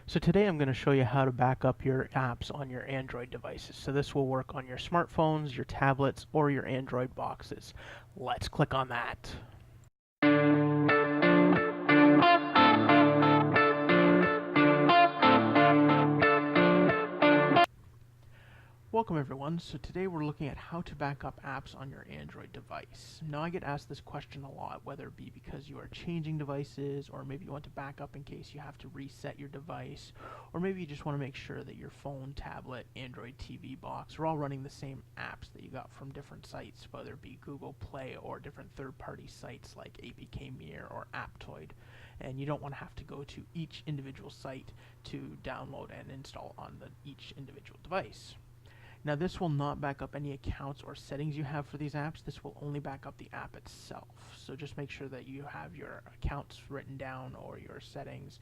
So today I'm going to show you how to back up your apps on your Android devices. So this will work on your smartphones, your tablets, or your Android boxes. Let's click on that. Welcome everyone. So today we're looking at how to back up apps on your Android device. Now I get asked this question a lot, whether it be because you are changing devices, or maybe you want to back up in case you have to reset your device, or maybe you just want to make sure that your phone, tablet, Android TV box are all running the same apps that you got from different sites, whether it be Google Play or different third-party sites like APK Mirror or Aptoid. And you don't want to have to go to each individual site to download and install on each individual device. Now this will not back up any accounts or settings you have for these apps. This will only back up the app itself. So just make sure that you have your accounts written down or your settings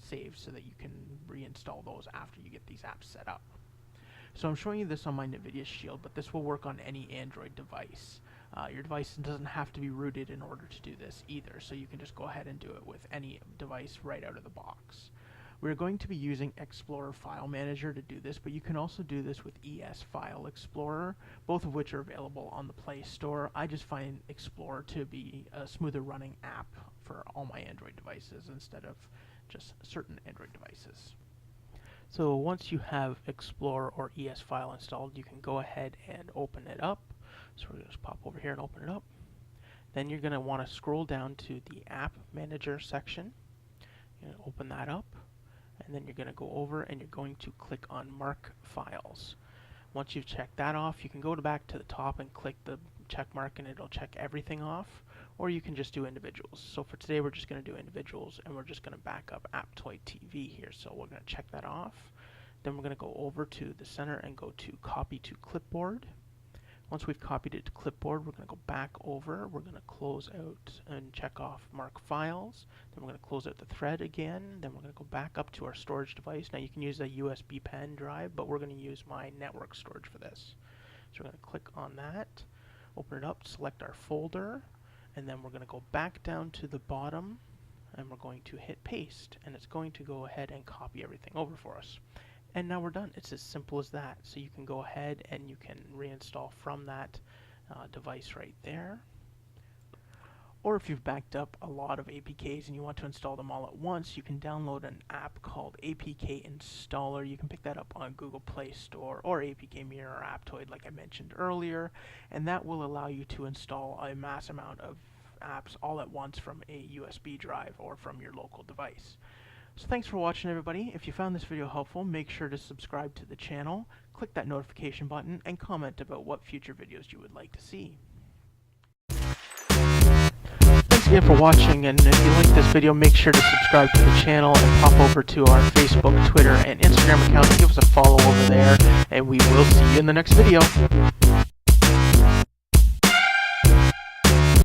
saved so that you can reinstall those after you get these apps set up. So I'm showing you this on my NVIDIA Shield, but this will work on any Android device. Your device doesn't have to be rooted in order to do this either, so you can just go ahead and do it with any device right out of the box. We're going to be using X-Plore File Manager to do this, but you can also do this with ES File Explorer, both of which are available on the Play Store. I just find Explorer to be a smoother running app for all my Android devices instead of just certain Android devices. So once you have Explorer or ES File installed, you can go ahead and open it up. So we're going to just pop over here and open it up. Then you're going to want to scroll down to the App Manager section and open that up. And then you're going to go over and you're going to click on Mark Files. Once you've checked that off, you can go back to the top and click the check mark and it'll check everything off, or you can just do individuals. So for today we're just going to do individuals, and we're just going to back up Aptoid TV here. So we're going to check that off. Then we're going to go over to the center and go to Copy to Clipboard. Once we've copied it to Clipboard, we're going to go back over. We're going to close out and check off Mark Files. Then we're going to close out the thread again. Then we're going to go back up to our storage device. Now you can use a USB pen drive, but we're going to use my network storage for this. So we're going to click on that, open it up, select our folder, and then we're going to go back down to the bottom, and we're going to hit paste, and it's going to go ahead and copy everything over for us. And now we're done. It's as simple as that. So you can go ahead and you can reinstall from that device right there. Or if you've backed up a lot of APKs and you want to install them all at once, you can download an app called APK Installer. You can pick that up on Google Play Store or APK Mirror or Aptoid like I mentioned earlier, and that will allow you to install a mass amount of apps all at once from a USB drive or from your local device. So thanks for watching everybody. If you found this video helpful, make sure to subscribe to the channel, click that notification button, and comment about what future videos you would like to see. Thanks again for watching, and if you like this video, make sure to subscribe to the channel and pop over to our Facebook, Twitter, and Instagram account and give us a follow over there, and we will see you in the next video.